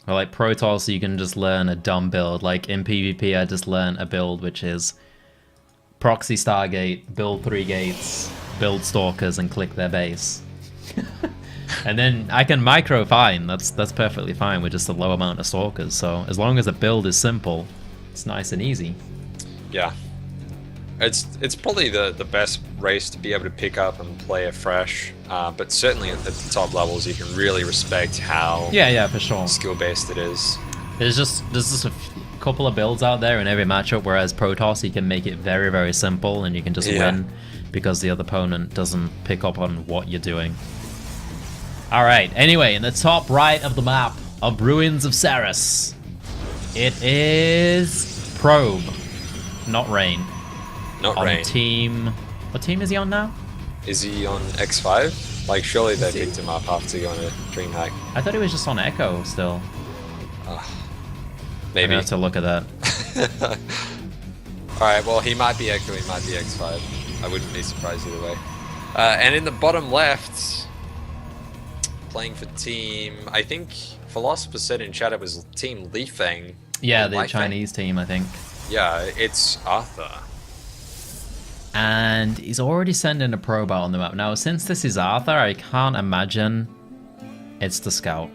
Or like Protoss, you can just learn a dumb build. Like in PvP, I just learned a build which is proxy Stargate, build 3 gates, build Stalkers, and click their base. And then I can micro fine. That's perfectly fine with just a low amount of Stalkers. So as long as the build is simple, it's nice and easy. Yeah. It's probably the best race to be able to pick up and play afresh, but certainly at the top levels you can really respect how for sure skill-based it is. There's just a couple of builds out there in every matchup, whereas Protoss you can make it very, very simple and you can just win because the other opponent doesn't pick up on what you're doing. Alright, anyway, in the top right of the map of Ruins of Ceres, it is Probe, not Rain. Not on Rain. Team... What team is he on now? Is he on X5? Like, surely they picked him up after going to DreamHack. I thought he was just on Echo still. Maybe. I have to look at that. Alright, well, he might be Echo, he might be X5. I wouldn't be surprised either way. And in the bottom left, playing for team... I think Philosopher said in chat it was Team Lifeng. Yeah, the Chinese team, I think. Yeah, it's Arthur. And he's already sending a probe out on the map. Now, since this is Arthur, I can't imagine it's the scout.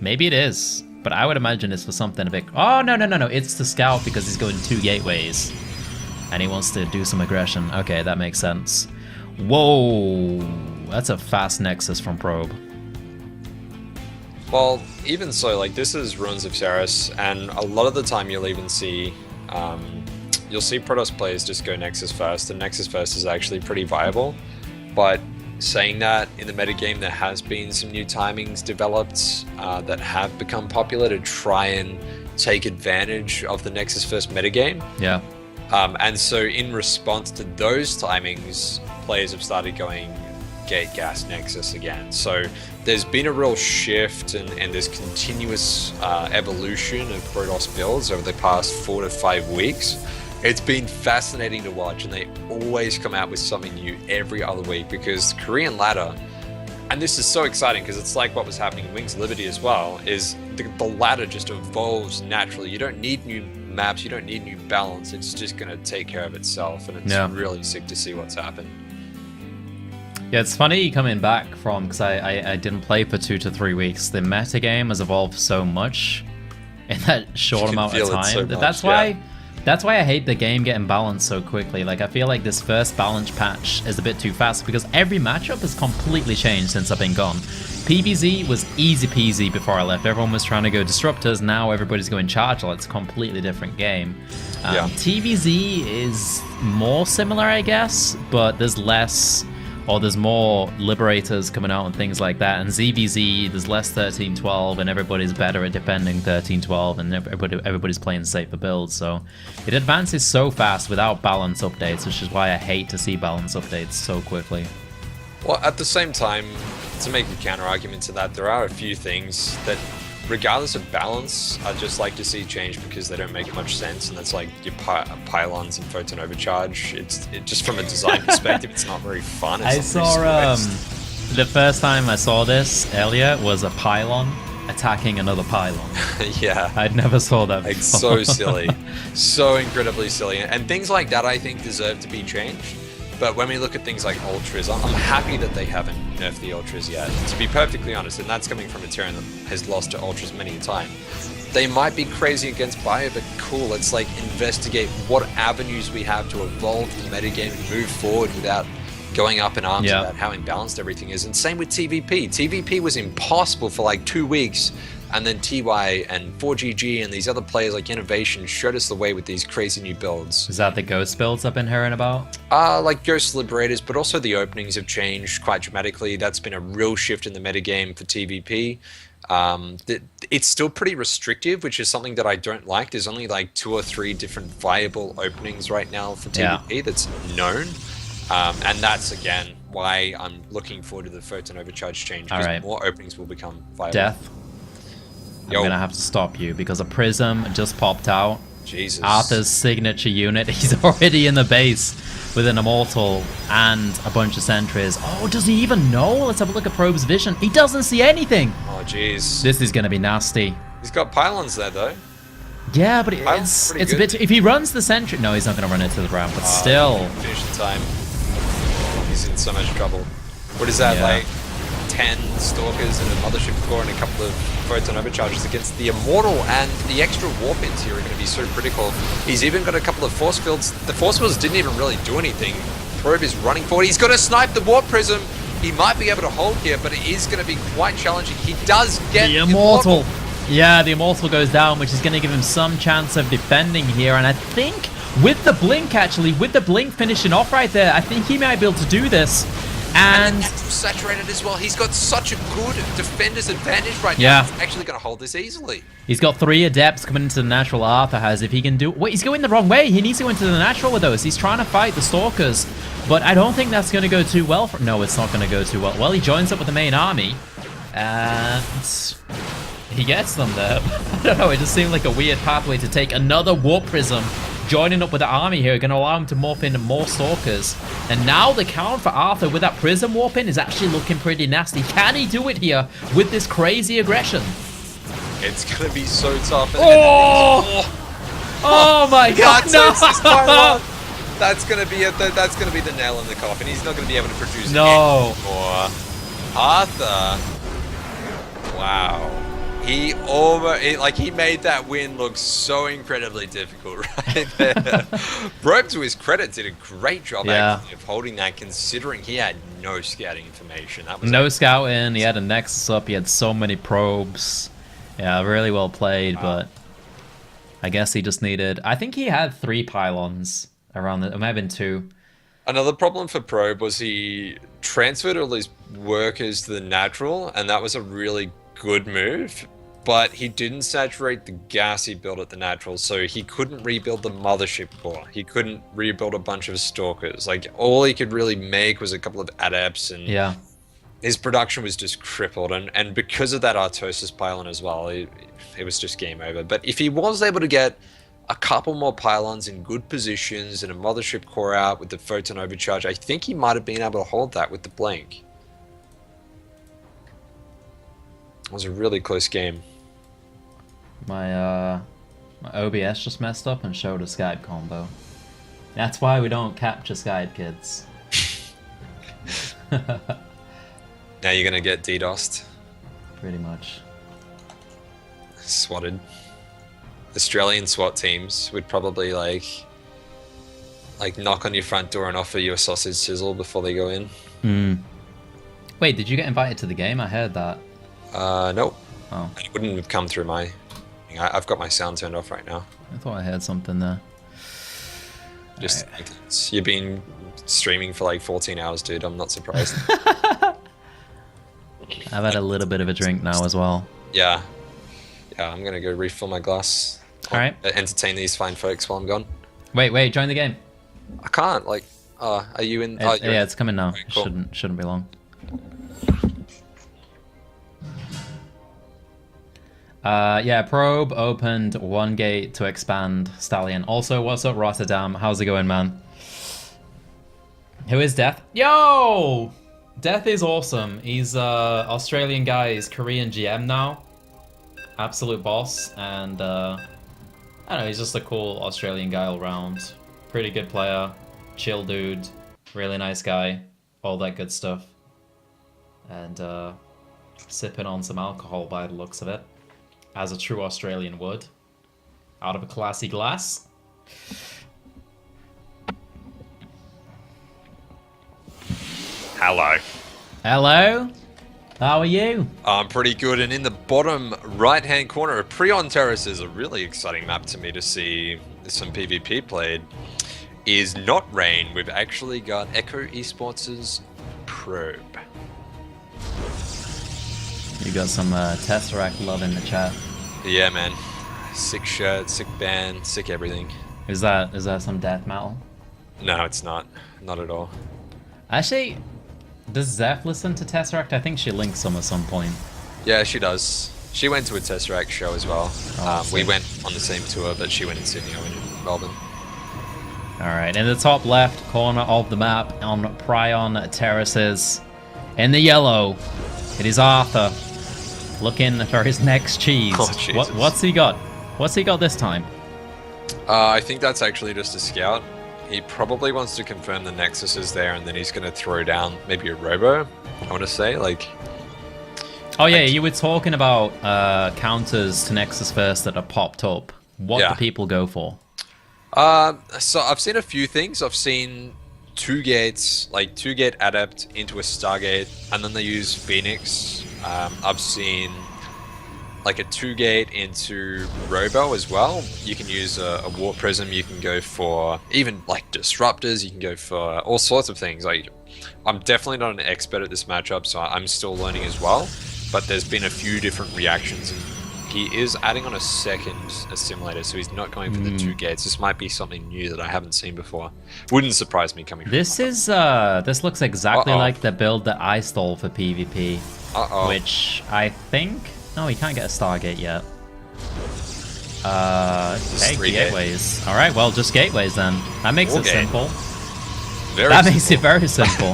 Maybe it is, but I would imagine it's for something a bit... Oh, no. It's the scout because he's going 2 gateways. And he wants to do some aggression. Okay, that makes sense. Whoa! That's a fast nexus from Probe. Well, even so, like, this is Ruins of Ceres, and a lot of the time you'll even see... you'll see Protoss players just go Nexus first, and Nexus first is actually pretty viable. But saying that, in the metagame there has been some new timings developed that have become popular to try and take advantage of the Nexus first metagame. Yeah. And so in response to those timings, players have started going Gate Gas Nexus again. So there's been a real shift and there's continuous evolution of Protoss builds over the past 4 to 5 weeks. It's been fascinating to watch, and they always come out with something new every other week, because Korean ladder, and this is so exciting because it's like what was happening in Wings of Liberty as well, is the ladder just evolves naturally. You don't need new maps, you don't need new balance, it's just going to take care of itself, and it's really sick to see what's happened. Yeah, it's funny coming back from, because I didn't play for 2 to 3 weeks. The metagame has evolved so much in that short amount of time. So That's why I hate the game getting balanced so quickly. Like, I feel like this first balance patch is a bit too fast because every matchup has completely changed since I've been gone. PvZ was easy peasy before I left. Everyone was trying to go Disruptors. Now everybody's going Charger. It's a completely different game. TvZ is more similar, I guess, but there's less... or there's more Liberators coming out and things like that. And ZVZ, there's less 13-12, and everybody's better at defending 13-12, and everybody's playing safer builds. So it advances so fast without balance updates, which is why I hate to see balance updates so quickly. Well, at the same time, to make a counter-argument to that, there are a few things that, regardless of balance, I'd just like to see change because they don't make much sense, and that's like your pylons and photon overcharge. It just from a design perspective, it's not very fun. I saw the first time I saw this earlier was a pylon attacking another pylon. Yeah, I'd never saw that before. It's so silly, so incredibly silly, and things like that I think deserve to be changed. But when we look at things like Ultras, I'm happy that they haven't nerfed the Ultras yet, to be perfectly honest, and that's coming from a Terran that has lost to Ultras many a time. They might be crazy against Bio, but cool, let's like investigate what avenues we have to evolve the metagame and move forward without going up in arms about how imbalanced everything is. And same with TVP. TVP was impossible for like 2 weeks, and then TY and 4GG and these other players like Innovation showed us the way with these crazy new builds. Is that the Ghost builds I've been hearing about? Like Ghost Liberators, but also the openings have changed quite dramatically. That's been a real shift in the metagame for TVP. It's still pretty restrictive, which is something that I don't like. There's only like 2 or 3 different viable openings right now for TVP that's known. And that's, again, why I'm looking forward to the Photon Overcharge change, because more openings will become viable. Death. I'm gonna have to stop you because a Prism just popped out. Jesus. Arthur's signature unit. He's already in the base with an Immortal and a bunch of sentries. Oh, does he even know? Let's have a look at Probe's vision. He doesn't see anything. Oh, jeez. This is gonna be nasty. He's got pylons there, though. Yeah, but Pylon's it's pretty a bit... If he runs the sentry... No, he's not going to run into the ground, but still. Finish the time. He's in so much trouble. What is that, like 10 Stalkers and a Mothership Core and a couple of Photon Overcharges against the Immortal, and the extra warp ins here are going to be so critical. He's even got a couple of Force Fields. The Force Fields didn't even really do anything. Probe is running forward. He's got to snipe the Warp Prism. He might be able to hold here, but it is going to be quite challenging. He does get the Immortal. Yeah, the Immortal goes down, which is going to give him some chance of defending here, and I think with the Blink, actually, with the Blink finishing off right there, I think he might be able to do this. And saturated as well. He's got such a good defender's advantage right now. He's actually going to hold this easily. He's got 3 Adepts coming into the natural. Arthur has. If he can do... Wait, he's going the wrong way. He needs to go into the natural with those. He's trying to fight the Stalkers. But I don't think that's going to go too well. No, it's not going to go too well. Well, he joins up with the main army. And he gets them there. I don't know. It just seemed like a weird pathway to take another Warp Prism. Joining up with the army here, going to allow him to morph into more Stalkers. And now the count for Arthur with that Prism warp in is actually looking pretty nasty. Can he do it here with this crazy aggression? It's going to be so tough. Oh my god, no! That's going to be that's going to be the nail in the coffin. He's not going to be able to produce no more. Arthur, wow. He almost, he made that win look so incredibly difficult right there. Probe, to his credit, did a great job actually of holding that, considering he had no scouting information. That was no scouting, he had a Nexus up, he had so many probes. Yeah, really well played, but I guess he just needed... I think he had 3 pylons around the... It might have been 2. Another problem for Probe was he transferred all his workers to the natural, and that was a really good move. But he didn't saturate the gas he built at the natural, so he couldn't rebuild the Mothership Core. He couldn't rebuild a bunch of Stalkers. Like, all he could really make was a couple of Adepts, and his production was just crippled. And because of that Artosis pylon as well, it was just game over. But if he was able to get a couple more pylons in good positions and a Mothership Core out with the Photon Overcharge, I think he might have been able to hold that with the Blink. It was a really close game. My OBS just messed up and showed a Skype combo. That's why we don't capture Skype, kids. Now you're gonna get DDoSed. Pretty much. Swatted. Australian SWAT teams would probably like knock on your front door and offer you a sausage sizzle before they go in. Wait, did you get invited to the game? I heard that. Nope. Oh. It wouldn't have come through my... I've got my sound turned off right now. I thought I heard something there. Just, you've been streaming for like 14 hours, dude. I'm not surprised. I've had a little bit of a drink now as well. Yeah. Yeah, I'm gonna go refill my glass. Alright. Entertain these fine folks while I'm gone. Wait, join the game. I can't, are you in? Yeah, it's coming now. Right, cool. Shouldn't be long. Yeah, Probe opened 1 gate to expand Stallion. Also, what's up, Rotterdam? How's it going, man? Who is Death? Yo! Death is awesome. He's Australian guy. He's Korean GM now. Absolute boss. And, I don't know, he's just a cool Australian guy all around. Pretty good player. Chill dude. Really nice guy. All that good stuff. And, sipping on some alcohol by the looks of it. As a true Australian would. Out of a classy glass. Hello. Hello. How are you? I'm pretty good, and in the bottom right-hand corner of Prion Terrace is a really exciting map to me to see some PvP played. Is not Rain. We've actually got Echo Esports' Probe. You got some Tesseract love in the chat. Yeah, man. Sick shirt, sick band, sick everything. Is that some death metal? No, it's not. Not at all. Actually, does Zeph listen to Tesseract? I think she links some at some point. Yeah, she does. She went to a Tesseract show as well. Oh, we went on the same tour, but she went in Sydney, I went in Melbourne. Alright, in the top left corner of the map on Prion Terraces, in the yellow, it is Arthur. looking for his next cheese. Oh, Jesus. What's he got? What's he got this time? I think that's actually just a scout. He probably wants to confirm the Nexus is there, and then he's going to throw down maybe a Robo, I want to say. Like, oh yeah, you were talking about counters to Nexus first that are popped up. What do people go for? So I've seen a few things. I've seen 2 gates, like 2-gate Adept into a Stargate, and then they use Phoenix. I've seen like a 2-gate into Robo as well. You can use a Warp Prism. You can go for even like Disruptors. You can go for all sorts of things. Like, I'm definitely not an expert at this matchup, so I'm still learning as well. But there's been a few different reactions, and he is adding on a second assimilator, so he's not going for the 2 gates. This might be something new that I haven't seen before. Wouldn't surprise me coming from this. This looks exactly like the build that I stole for PvP. Which I think... No, he can't get a Stargate yet. Okay, gateways. Alright, well, just gateways then. That makes it simple. That makes it very simple.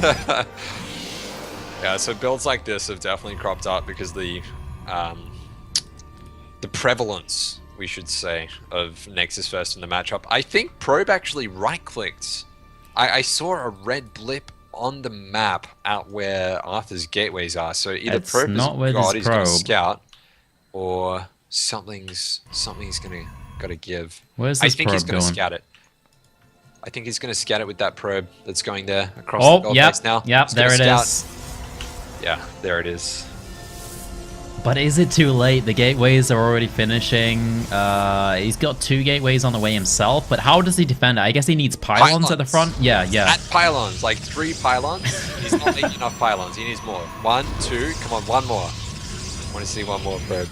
Yeah, so builds like this have definitely cropped up because the prevalence, we should say, of Nexus first in the matchup. I think Probe actually right-clicked. I saw a red blip on the map out where Arthur's gateways are. So either Probe is going to scout, or something's gotta give. Where's this I think probe he's gonna going? scout it. I think he's gonna scout it with that probe that's going there across the gold base now. Yep, there it is. Yeah, there it is. But is it too late? The gateways are already finishing. He's got 2 gateways on the way himself, but how does he defend it? I guess he needs pylons at the front. Yeah. At pylons, like 3 pylons. He's not making enough pylons. He needs more. 1, 2, come on, 1 more. I want to see 1 more probe.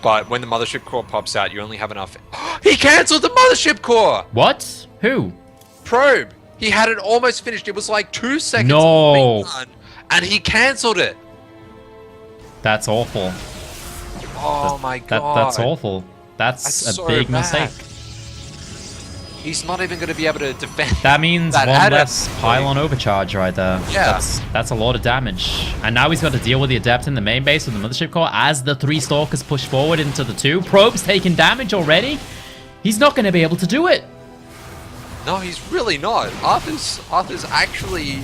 But when the mothership core pops out, you only have enough. He cancelled the mothership core! What? Who? Probe. He had it almost finished. It was like 2 seconds. No. Done, and he cancelled it. That's awful. Oh my god. That's awful. That's a so big bad. mistake. He's not even going to be able to defend. That means that one less pylon overcharge right there. Yeah. That's a lot of damage. And now he's got to deal with the Adept in the main base with the Mothership Core as the 3 Stalkers push forward into the 2. Probe's taking damage already. He's not going to be able to do it. No, he's really not. Arthur's actually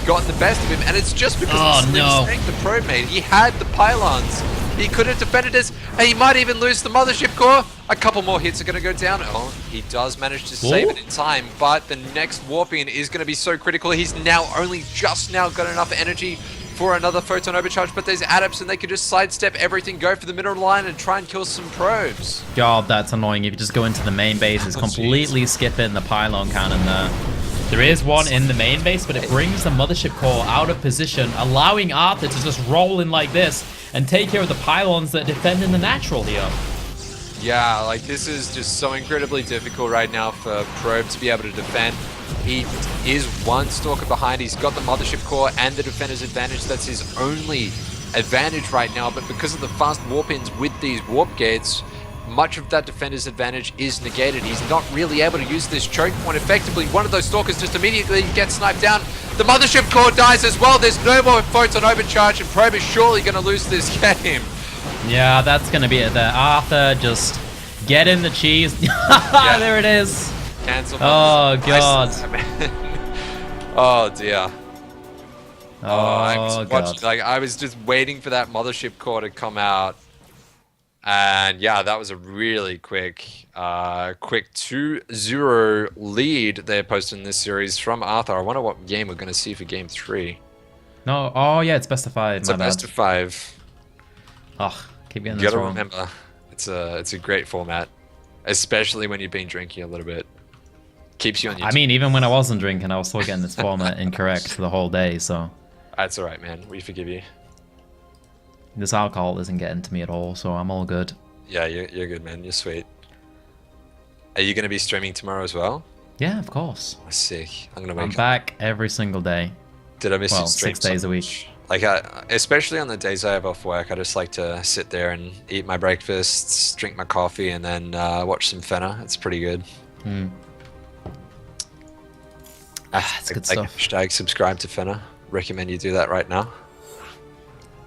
gotten the best of him, and it's just because of the mistake the Probe made. He had the pylons. He could have defended this, and he might even lose the Mothership Core. A couple more hits are going to go down. Oh, he does manage to save it in time, but the next Warp-In is going to be so critical. He's now only just now got enough energy for another Photon Overcharge, but there's Adepts, and they can just sidestep everything, go for the middle line, and try and kill some probes. God, that's annoying. If you just go into the main base, it's completely skipping the pylon cannon there. There is one in the main base, but it brings the Mothership Core out of position, allowing Arthur to just roll in like this and take care of the pylons that defend in the natural here. Yeah, like this is just so incredibly difficult right now for Probe to be able to defend. He is 1 Stalker behind. He's got the Mothership Core and the Defender's advantage. That's his only advantage right now, but because of the fast warp-ins with these warp gates, much of that Defender's advantage is negated. He's not really able to use this choke point effectively. One of those Stalkers just immediately gets sniped down. The Mothership Core dies as well. There's no more Photon Overcharge, and Probe is surely going to lose this game. Yeah, that's going to be it there. Arthur, just get in the cheese. Yeah. There it is. Cancel. Oh, God. Oh, dear. Oh, God. Like, I was just waiting for that Mothership Core to come out. And yeah, that was a really quick 2-0 lead they're posting in this series from Arthur. I wonder what game we're going to see for game 3. No, oh yeah, it's best of 5. It's a best of 5. Oh, keep getting this wrong. You gotta remember, it's a great format, especially when you've been drinking a little bit. Keeps you on your I mean, even when I wasn't drinking, I was still getting this format incorrect the whole day, so. That's alright, man. We forgive you. This alcohol isn't getting to me at all, so I'm all good. Yeah, you're good, man. You're sweet. Are you going to be streaming tomorrow as well? Yeah, of course. Sick. I'm back every single day. Did I miss you stream 6 days a week. Like, especially on the days I have off work, I just like to sit there and eat my breakfasts, drink my coffee, and then watch some Fenner. It's pretty good. It's good stuff. Hashtag subscribe to Fenner. Recommend you do that right now.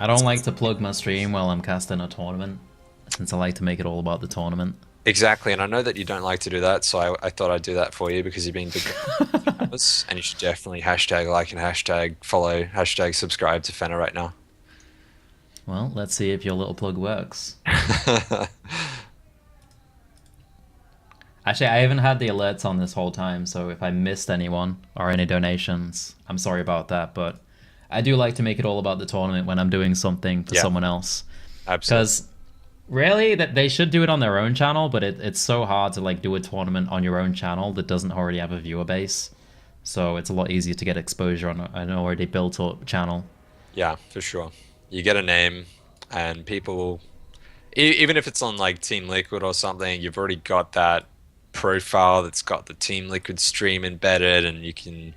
I don't like to plug my stream while I'm casting a tournament, since I like to make it all about the tournament. Exactly, and I know that you don't like to do that, so I thought I'd do that for you because you've been big and you should definitely hashtag like and hashtag follow, hashtag subscribe to Fenner right now. Well, let's see if your little plug works. Actually, I haven't had the alerts on this whole time, so if I missed anyone or any donations, I'm sorry about that, but I do like to make it all about the tournament when I'm doing something for someone else. Absolutely. Because really, that they should do it on their own channel, but it's so hard to like do a tournament on your own channel that doesn't already have a viewer base. So it's a lot easier to get exposure on an already built up channel. Yeah, for sure. You get a name, and people, even if it's on like Team Liquid or something, you've already got that profile that's got the Team Liquid stream embedded, and you can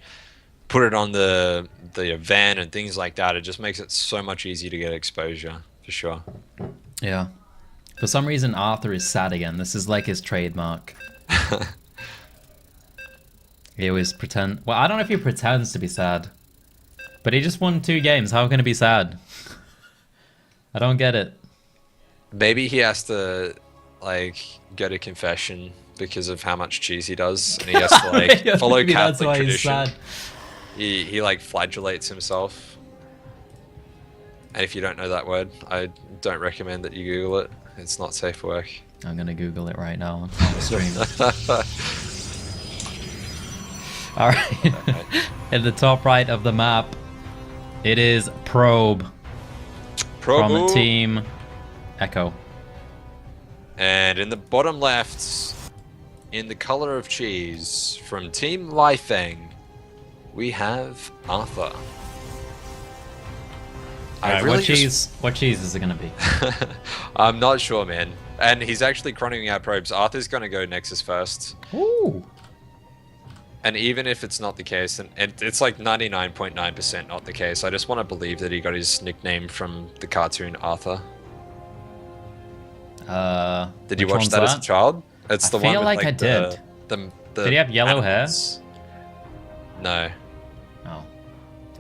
put it on the event and things like that. It just makes it so much easier to get exposure, for sure. Yeah. For some reason, Arthur is sad again. This is like his trademark. He always pretend. Well, I don't know if he pretends to be sad, but he just won 2 games. How can he be sad? I don't get it. Maybe he has to like go to confession because of how much cheese he does, and he has to like follow Catholic tradition. He like flagellates himself. And if you don't know that word, I don't recommend that you Google it. It's not safe for work. I'm gonna Google it right now on the stream. Alright. In the top right of the map, it is Probe. From Team Echo. And in the bottom left, in the color of cheese, from Team Lifeng, we have Arthur. What cheese is it going to be? I'm not sure, man. And he's actually chronicling out probes. Arthur's going to go Nexus first. Ooh. And even if it's not the case, and it's like 99.9% not the case, I just want to believe that he got his nickname from the cartoon Arthur. Did you watch that as a child? It's the one with like I did. Did he have yellow hair? No. Oh.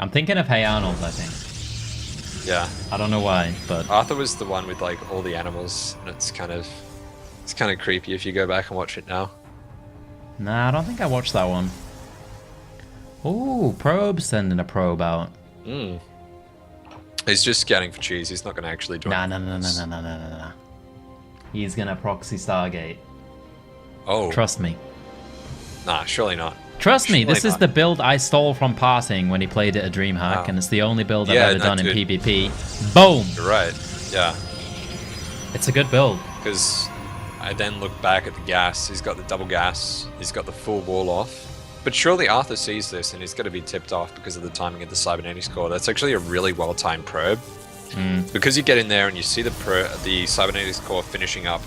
I'm thinking of Hey Arnold, I think. Yeah. I don't know why, but Arthur was the one with like all the animals, and it's kind of creepy if you go back and watch it now. Nah, I don't think I watched that one. Ooh, Probe's sending a probe out. He's just scouting for cheese. He's not going to actually join. Nah. He's going to proxy Stargate. Oh. Trust me. Nah, surely not. Trust me, this is the build I stole from Parting when he played it at DreamHack, and it's the only build I've ever done in PvP. Boom! You're right, yeah. It's a good build. Because I then look back at the gas. He's got the double gas. He's got the full wall off. But surely Arthur sees this and he's going to be tipped off because of the timing of the cybernetics core. That's actually a really well-timed probe. Because you get in there and you see the cybernetics core finishing up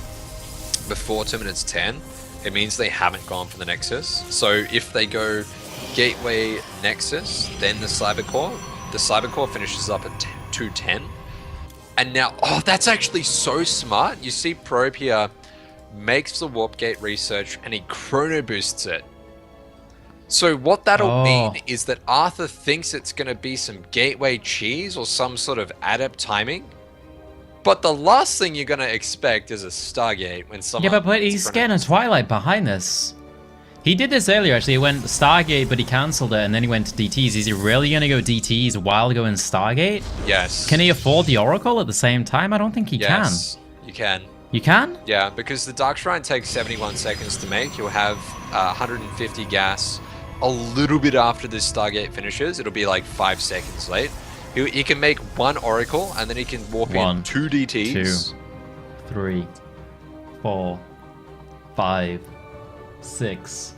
before 2 minutes 10, it means they haven't gone for the Nexus. So if they go Gateway Nexus, then the cyber core finishes up at 2:10. And now, oh, that's actually so smart. You see Probe here makes the warp gate research and he chrono boosts it. So what that'll mean is that Arthur thinks it's going to be some gateway cheese or some sort of adept timing. But the last thing you're going to expect is a Stargate when someone... Yeah, but he's getting a Twilight behind this. He did this earlier, actually. He went Stargate, but he cancelled it, and then he went to DTs. Is he really going to go DTs while going Stargate? Yes. Can he afford the Oracle at the same time? I don't think he can. Yes, you can. You can? Yeah, because the Dark Shrine takes 71 seconds to make. You'll have 150 gas a little bit after this Stargate finishes. It'll be like 5 seconds late. He can make 1 Oracle, and then he can warp in 2 DTs. 2, 3, 4, 5, 6,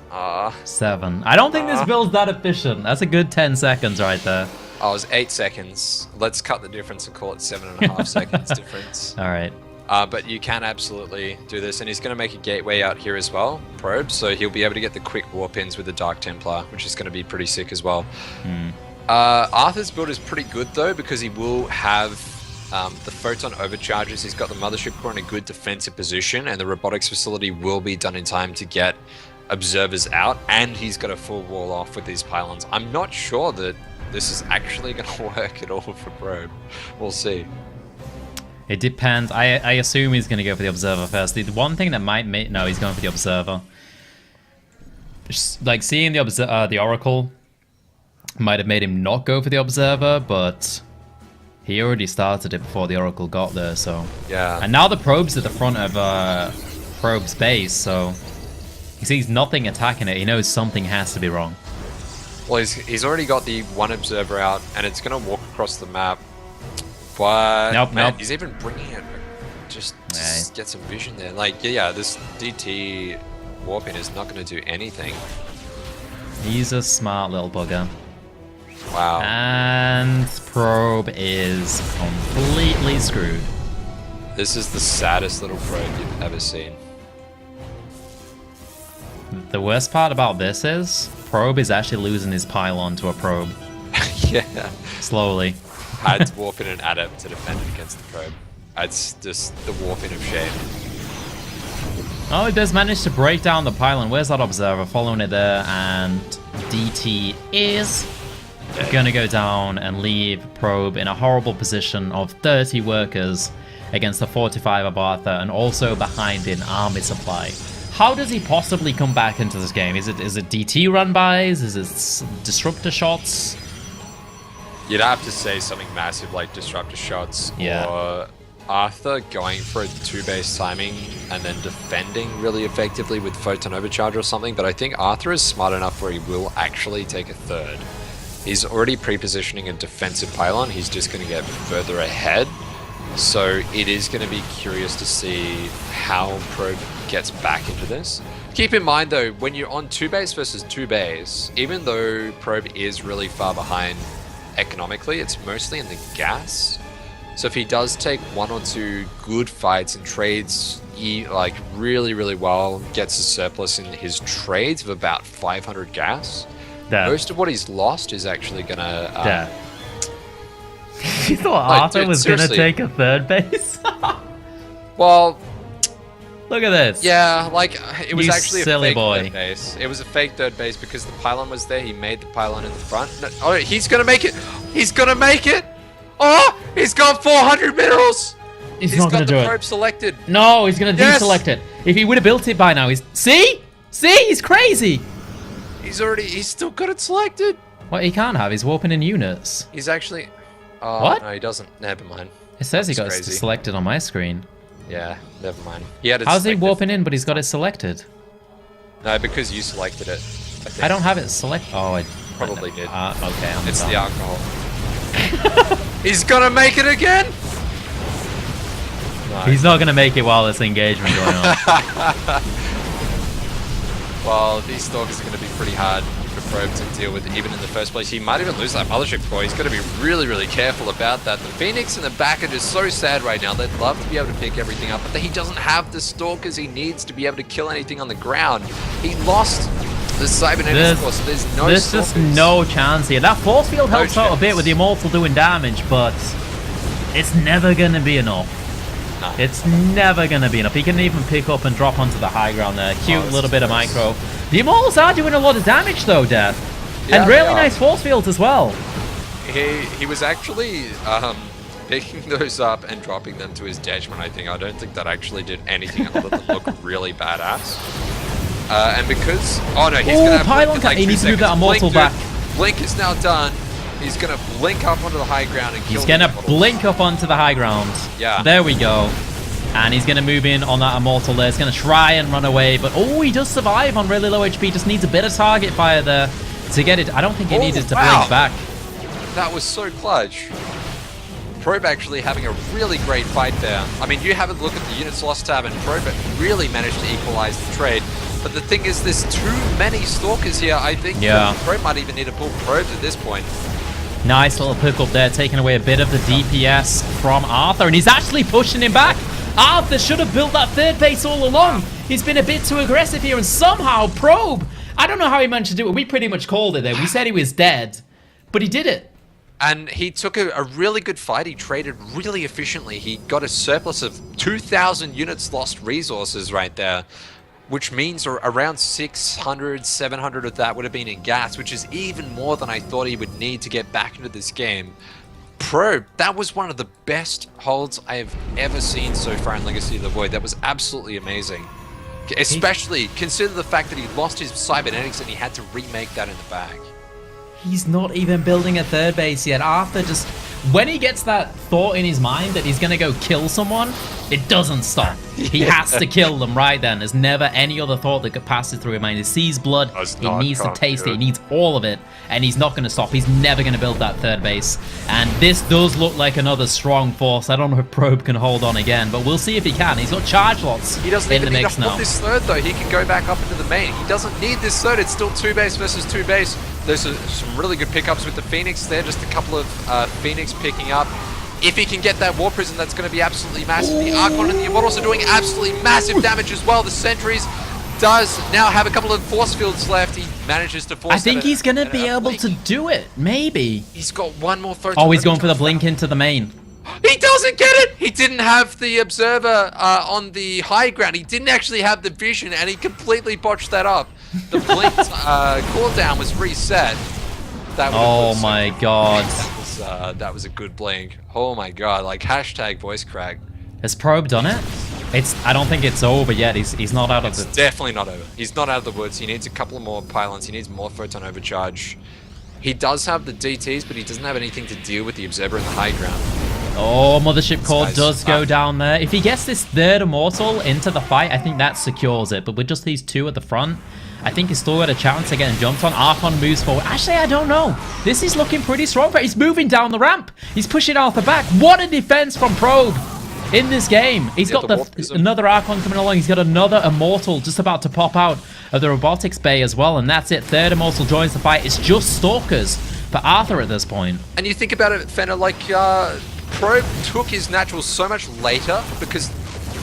7. I don't think this build's that efficient. That's a good 10 seconds right there. Oh, it was 8 seconds. Let's cut the difference and call it 7.5 seconds difference. All right. But you can absolutely do this, and he's going to make a gateway out here as well, Probe, so he'll be able to get the quick warp ins with the Dark Templar, which is going to be pretty sick as well. Arthur's build is pretty good though, because he will have the photon overcharges. He's got the mothership core in a good defensive position, and the robotics facility will be done in time to get observers out, and he's got a full wall off with these pylons. I'm not sure that this is actually going to work at all for Probe. We'll see. It depends. I assume he's going to go for the Observer first. The one thing that might make... No, he's going for the Observer. Just, like, seeing the Oracle might have made him not go for the Observer, but he already started it before the Oracle got there, so... Yeah. And now the Probe's at the front of Probe's base, so... He sees nothing attacking it. He knows something has to be wrong. Well, he's already got the one Observer out, and it's going to walk across the map. But nope. He's even bringing it just to get some vision there. Like, yeah, this DT warping is not going to do anything. He's a smart little bugger. Wow. And Probe is completely screwed. This is the saddest little Probe you've ever seen. The worst part about this is Probe is actually losing his pylon to a Probe. Yeah. Slowly. Had to warp in an adept to defend it against the Probe. It's just the warping of shame. Oh, it does manage to break down the pylon. Where's that Observer? Following it there, and DT is gonna go down and leave Probe in a horrible position of 30 workers against the 45 of Arthur, and also behind in army supply. How does he possibly come back into this game? Is it DT run-bys? Is it disruptor shots? You'd have to say something massive like disruptor shots, or Arthur going for a 2-base timing and then defending really effectively with photon overcharge or something. But I think Arthur is smart enough where he will actually take a third. He's already pre-positioning a defensive pylon. He's just going to get further ahead. So it is going to be curious to see how Probe gets back into this. Keep in mind though, when you're on 2-base versus 2-base, even though Probe is really far behind economically, it's mostly in the gas. So if he does take 1 or 2 good fights and trades like really well, gets a surplus in his trades of about 500 gas, most of what he's lost is actually gonna You thought Arthur was gonna take a 3rd base? Well, look at this. Yeah, like it was actually a fake boy. 3rd base. It was a fake 3rd base because the pylon was there. He made the pylon in the front. No, oh, he's gonna make it. He's gonna make it. Oh, he's got 400 minerals. He's not gonna do it. He's got the Probe selected. No, he's gonna deselect it. If he would have built it by now, see, he's crazy. He's still got it selected. What he can't have is warping in units. He's actually. Oh, what? No, he doesn't. Never mind. It says he got it selected on my screen. Yeah, never mind. He had it How's he warping in, but he's got it selected? No, because you selected it. I don't have it selected. Oh, I probably did. Okay, it's the alcohol. He's gonna make it again. No. He's not gonna make it while this engagement going on. Well, these stalkers are gonna be pretty hard for Probe to deal with, even in the first place. He might even lose that mothership core. He's got to be really careful about that. The Phoenix in the back are just so sad right now. They'd love to be able to pick everything up, but he doesn't have the stalkers he needs to be able to kill anything on the ground. He lost the cybernetics core, so there's no There's stalkers. just no chance here. That force field helps out a bit with the Immortal doing damage, but it's never going to be enough. No. It's never going to be enough. He can even pick up and drop onto the high ground there. Cute little bit of micro. The Immortals are doing a lot of damage though, Death. Yeah, and really nice force fields as well. He was actually picking those up and dropping them to his detriment, I think. I don't think that actually did anything other than look really badass. And because... Oh no, he's going to have pylon like he needs to move that Immortal back. Blink is now done. He's going to blink up onto the high ground and kill He's going to blink up onto the high ground. Yeah. There we go. And he's going to move in on that Immortal there. He's going to try and run away. But, oh, he does survive on really low HP. Just needs a bit of target fire there to get it. I don't think he needed to blink back. That was so clutch. Probe actually having a really great fight there. I mean, you have a look at the units lost tab, and Probe really managed to equalize the trade. But the thing is, there's too many Stalkers here. I think Probe might even need to pull Probes at this point. Nice little pick up there, taking away a bit of the DPS from Arthur, and he's actually pushing him back. Arthur should have built that 3rd base all along. He's been a bit too aggressive here, and somehow Probe, I don't know how he managed to do it. We pretty much called it there. We said he was dead, but he did it. And he took a really good fight. He traded really efficiently. He got a surplus of 2,000 units lost resources right there. which means around 600, 700 of that would have been in gas, which is even more than I thought he would need to get back into this game. Probe, that was one of the best holds I have ever seen so far in Legacy of the Void. That was absolutely amazing. Especially consider the fact that he lost his cybernetics and he had to remake that in the bag. He's not even building a third base yet. Arthur just... When he gets that thought in his mind that he's going to go kill someone, it doesn't stop. He has to kill them right then. There's never any other thought that could pass through his mind. He sees blood, he needs to taste it, he needs all of it, and he's not going to stop. He's never going to build that third base. And this does look like another strong force. I don't know if Probe can hold on again, but we'll see if he can. He's got charge lots he doesn't in even the need mix to now. hold this third, though. He can go back up into the main. He doesn't need this third. It's still 2 base versus 2 base. There's some really good pickups with the Phoenix there. Just a couple of Phoenix picking up. If he can get that War Prison, that's going to be absolutely massive. The Archon and the Immortals are doing absolutely massive damage as well. The Sentries does now have a couple of force fields left. He manages to force. I think he's going to be able to do it. Maybe. He's got one more photon. Oh, he's going for the blink into the main. He doesn't get it! He didn't have the Observer on the high ground. He didn't actually have the vision, and he completely botched that up. The blink cooldown was reset. That oh my god. That was a good blink. Oh my god, like hashtag voice crack. Has Probe done it? I don't think it's over yet. He's not out of the... It's definitely not over. He's not out of the woods. He needs a couple more pylons. He needs more photon overcharge. He does have the DTs, but he doesn't have anything to deal with the Observer in the high ground. Oh, Mothership Core does go down there. If he gets this third Immortal into the fight, I think that secures it. But with just these two at the front, I think he's still got a chance of getting jumped on. Archon moves forward. Actually, I don't know. This is looking pretty strong, but he's moving down the ramp. He's pushing Arthur back. What a defense from Probe in this game. He's got another Archon coming along. He's got another Immortal just about to pop out of the Robotics Bay as well. And that's it. Third Immortal joins the fight. It's just Stalkers for Arthur at this point. And you think about it, Fenner, like Probe took his natural so much later because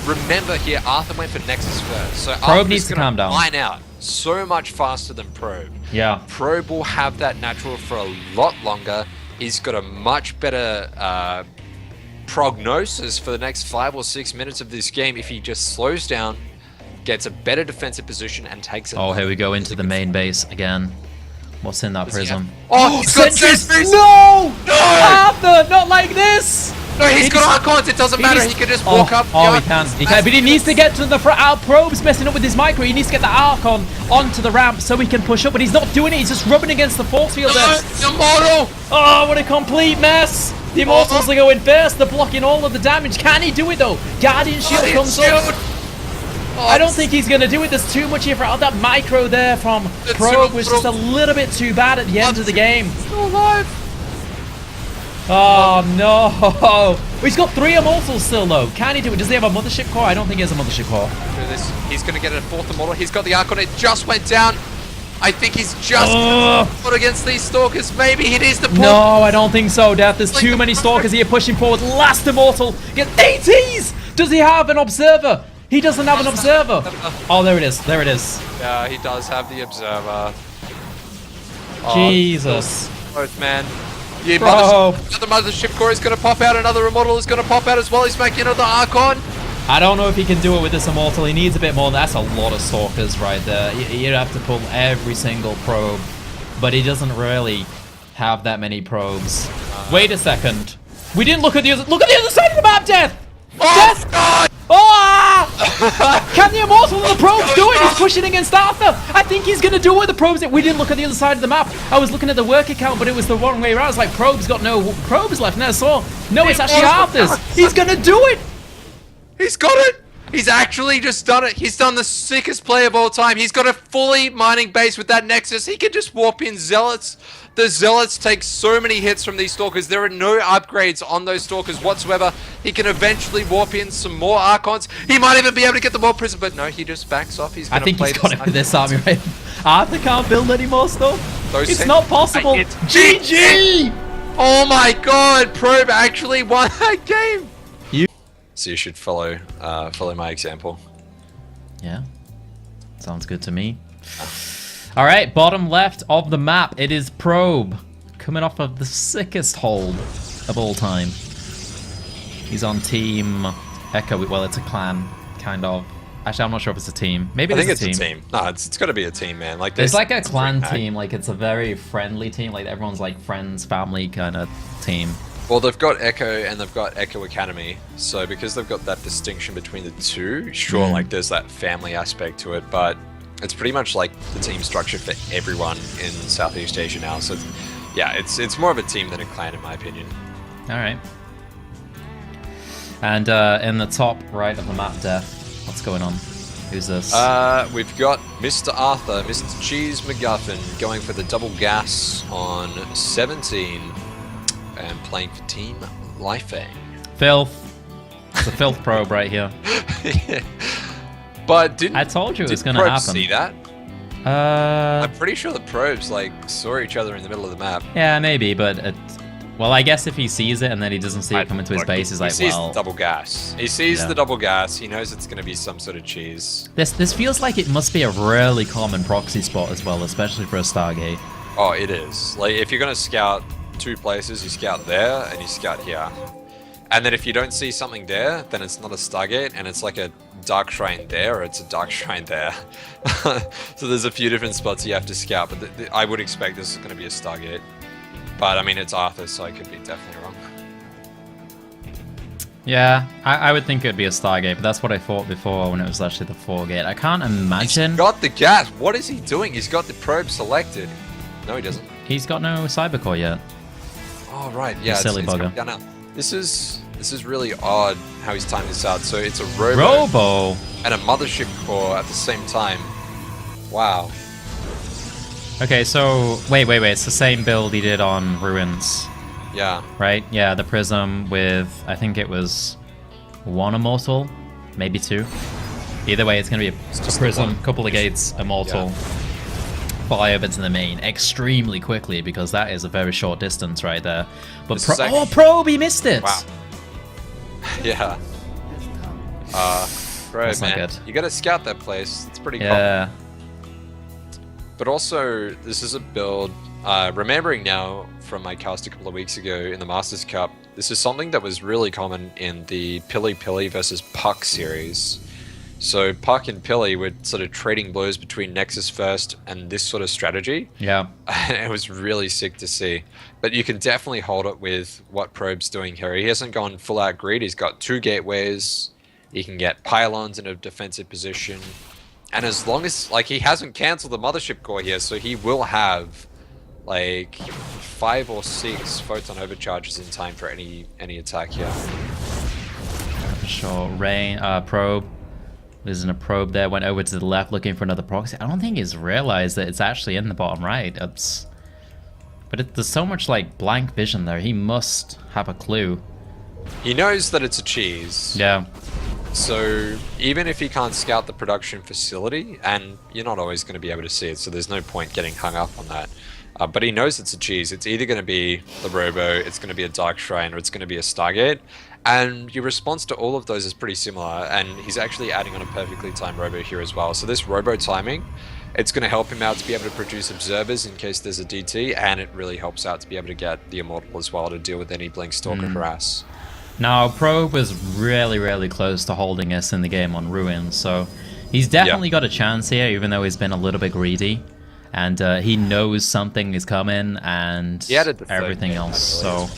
remember here, Arthur went for Nexus first. So Probe needs to calm down. Line out so much faster than Probe. Yeah. Probe will have that natural for a lot longer. He's got a much better prognosis for the next 5 or 6 minutes of this game if he just slows down, gets a better defensive position, and takes it. Oh, here we go into the main base again. What's in that prism? Oh, he's got Sentries! No! Arthur, not like this! No, he's got Archons, it doesn't matter, he can just walk up. Oh, he can, but he needs to get to the front. Our Probe's messing up with his micro. He needs to get the Archon onto the ramp so he can push up, but he's not doing it. He's just rubbing against the force field there. Immortal! Oh, what a complete mess! The Immortals are going first. They're blocking all of the damage. Can he do it, though? Guardian Shield comes up. I don't think he's going to do it. There's too much here for that micro there from Probe was just a little bit too bad at the end of the game. Still alive. Oh, no. He's got 3 Immortals still, though. Can he do it? Does he have a Mothership Core? I don't think he has a Mothership Core. He's going to get a 4th Immortal. He's got the Archon. It just went down. I think he's just put against these Stalkers. Maybe he needs to pull. No, I don't think so, Death. There's too many Stalkers here pushing forward. Last Immortal. Get ATs! Does he have an Observer? He doesn't have an Observer. Oh, there it is. There it is. Yeah, he does have the Observer. Jesus. Both, man. Yeah, the Mothership Core is going to pop out. Another Immortal is going to pop out as well. He's making another Archon. I don't know if he can do it with this Immortal. He needs a bit more. That's a lot of Stalkers right there. You'd have to pull every single probe. But he doesn't really have that many probes. Wait a second. We didn't look at the other... Look at the other side of the map, Death! Death! God! Oh! Can the Immortal and the probes do it? He's pushing against Arthur. I think he's going to do it with the probes. We didn't look at the other side of the map. I was looking at the work account, but it was the wrong way around. I was like, probes got no probes left. And I saw, no, it's actually Arthur's. He's going to do it. He's got it. He's actually just done it. He's done the sickest play of all time. He's got a fully mining base with that Nexus. He can just warp in Zealots. The Zealots take so many hits from these Stalkers. There are no upgrades on those Stalkers whatsoever. He can eventually warp in some more Archons. He might even be able to get the more Prison, but no, he just backs off. He's I think he's got it with this army, right? Arthur can't build any more stuff. It's not possible. GG! Oh my god, Probe actually won that game. So you should follow my example. Yeah, sounds good to me. All right, bottom left of the map, it is Probe, coming off of the sickest hold of all time. He's on team Echo. Well, it's a clan, kind of. Actually, I'm not sure if it's a team. Maybe I think it's it's a team. No, it's got to be a team, man. Like it's like a clan team. Like it's a very friendly team. Like everyone's like friends, family kind of team. Well, they've got Echo and they've got Echo Academy. So because they've got that distinction between the two, sure, like there's that family aspect to it, but it's pretty much like the team structure for everyone in Southeast Asia now. So yeah, it's more of a team than a clan in my opinion. All right. And in the top right of the map, Death, what's going on? Who's this? We've got Mr. Arthur, Mr. Cheese McGuffin, going for the double gas on 17 and playing for Team Lifeng. Filth. It's a filth probe right here. Yeah. But I told you it was going to happen. See that? I'm pretty sure the probes like saw each other in the middle of the map. Yeah, maybe, but well, I guess if he sees it and then he doesn't see it come into his base, he's like, he sees the double gas. He sees the double gas. He knows it's going to be some sort of cheese. This feels like it must be a really common proxy spot as well, especially for a Stargate. Oh, it is. Like if you're going to scout two places, you scout there and you scout here. And then if you don't see something there, then it's not a Stargate, and it's like a Dark Shrine there, or it's a Dark Shrine there. So there's a few different spots you have to scout, but I would expect this is going to be a Stargate. But I mean, it's Arthur, so I could be definitely wrong. Yeah, I would think it would be a Stargate, but that's what I thought before when it was actually the 4-gate. I can't imagine... He's got the gas! What is he doing? He's got the probe selected. No, he doesn't. He's got no cybercore yet. Oh, right. Yeah, silly bugger. Down now. This is really odd how he's timed this out. So it's a robo and a mothership core at the same time. Wow. Okay, so wait. It's the same build he did on Ruins. Yeah. Right? Yeah, the Prism with, I think it was 1 Immortal, maybe 2. Either way, it's going to be a Prism, couple of gates, Immortal. Fly over to the main extremely quickly because that is a very short distance right there. But Probe, he missed it! Wow. Yeah. Probe, man. You gotta scout that place. It's pretty common. But also, this is a build, remembering now from my cast a couple of weeks ago in the Masters Cup, this is something that was really common in the Pili versus Puck series. So Puck and Pili were sort of trading blows between Nexus first and this sort of strategy. Yeah. It was really sick to see. But you can definitely hold it with what Probe's doing here. He hasn't gone full out greed. He's got 2 gateways. He can get pylons in a defensive position. And as long as, like, he hasn't cancelled the mothership core here, so he will have, like, 5 or 6 photon overcharges in time for any attack here. For sure. Rain, Probe. There's a probe there, went over to the left looking for another proxy. I don't think he's realized that it's actually in the bottom right. There's so much like blank vision there. He must have a clue. He knows that it's a cheese. Yeah. So even if he can't scout the production facility, and you're not always going to be able to see it, so there's no point getting hung up on that. But he knows it's a cheese. It's either going to be the Robo, it's going to be a Dark Shrine, or it's going to be a Stargate. And your response to all of those is pretty similar, and he's actually adding on a perfectly timed Robo here as well. So this Robo timing, it's going to help him out to be able to produce observers in case there's a DT, and it really helps out to be able to get the Immortal as well to deal with any Blink Stalker harass. Now, Probe was really close to holding us in the game on Ruins, so he's definitely got a chance here, even though he's been a little bit greedy. And he knows something is coming, and everything else, so...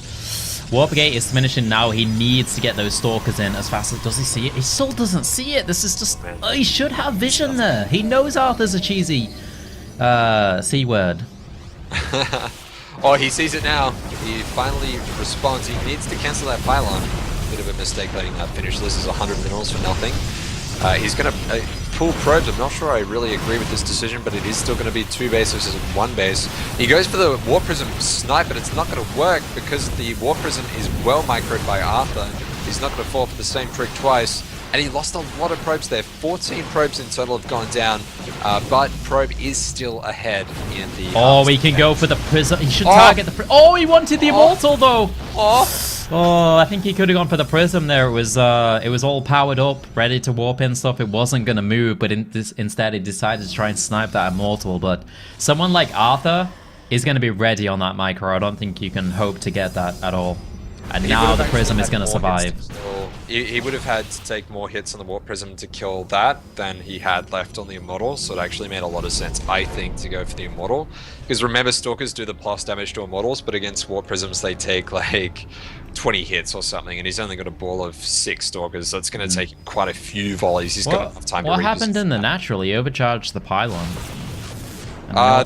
Warpgate is diminishing now. He needs to get those stalkers in as fast as... Does he see it? He still doesn't see it. This is just... he should have vision there. He knows Arthur's a cheesy C word. Oh, he sees it now. He finally responds. He needs to cancel that pylon. Bit of a mistake letting that finish. This is 100 minerals for nothing. He's going to pull probes. I'm not sure I really agree with this decision, but it is still going to be 2 bases versus 1 base. He goes for the Warp Prism snipe, but it's not going to work because the Warp Prism is well microed by Arthur. He's not going to fall for the same trick twice. And he lost a lot of probes there. 14 probes in total have gone down, but Probe is still ahead in the... Oh, we can go for the Prism. He should target the... Oh, he wanted the Immortal, though! Oh, I think he could have gone for the Prism there. It was all powered up, ready to warp in stuff. It wasn't going to move, but instead he decided to try and snipe that Immortal. But someone like Arthur is going to be ready on that micro. I don't think you can hope to get that at all. And now the Prism is going to survive. He would have had to take more hits on the Warp Prism to kill that than he had left on the Immortal, so it actually made a lot of sense, I think, to go for the Immortal. Because remember, Stalkers do the plus damage to Immortals, but against Warp Prisms they take like 20 hits or something, and he's only got a ball of 6 Stalkers, so it's going to take him quite a few volleys. He's got enough time to What happened in the natural? He overcharged the pylon.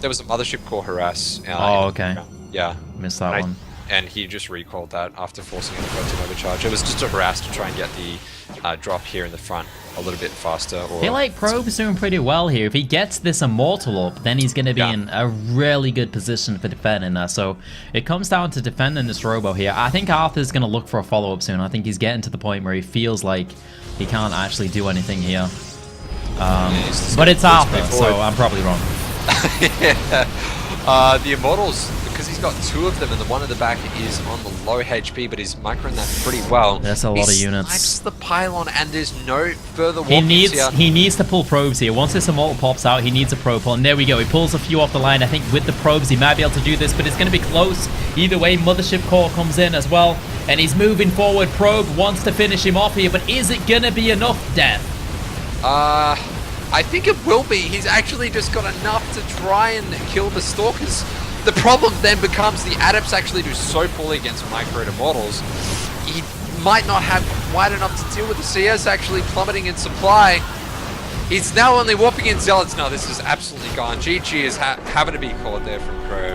There was a Mothership Core Harass. Oh, okay. Yeah. Missed that one. And he just recalled that after forcing an approach and overcharge. It was just a harass to try and get the drop here in the front a little bit faster. Or I feel like Probe's doing pretty well here. If he gets this Immortal up, then he's going to be in a really good position for defending that. So it comes down to defending this Robo here. I think Arthur's going to look for a follow-up soon. I think he's getting to the point where he feels like he can't actually do anything here. But it's Arthur, so I'm probably wrong. The Immortals, because he's got 2 of them, and the one at the back is on the low HP, but he's microing that pretty well. That's a lot of units. He snipes the pylon, and there's no further he needs to pull probes here. Once this Immortal pops out, he needs a probe pull, and there we go. He pulls a few off the line. I think with the probes, he might be able to do this, but it's going to be close. Either way, Mothership Core comes in as well, and he's moving forward. Probe wants to finish him off here, but is it going to be enough, Death? I think it will be. He's actually just got enough to try and kill the Stalkers. The problem then becomes the Adepts actually do so poorly against microed Immortals. He might not have quite enough to deal with the CS actually plummeting in supply. He's now only warping in Zealots. No, this is absolutely gone. GG is having to be caught there from Probe.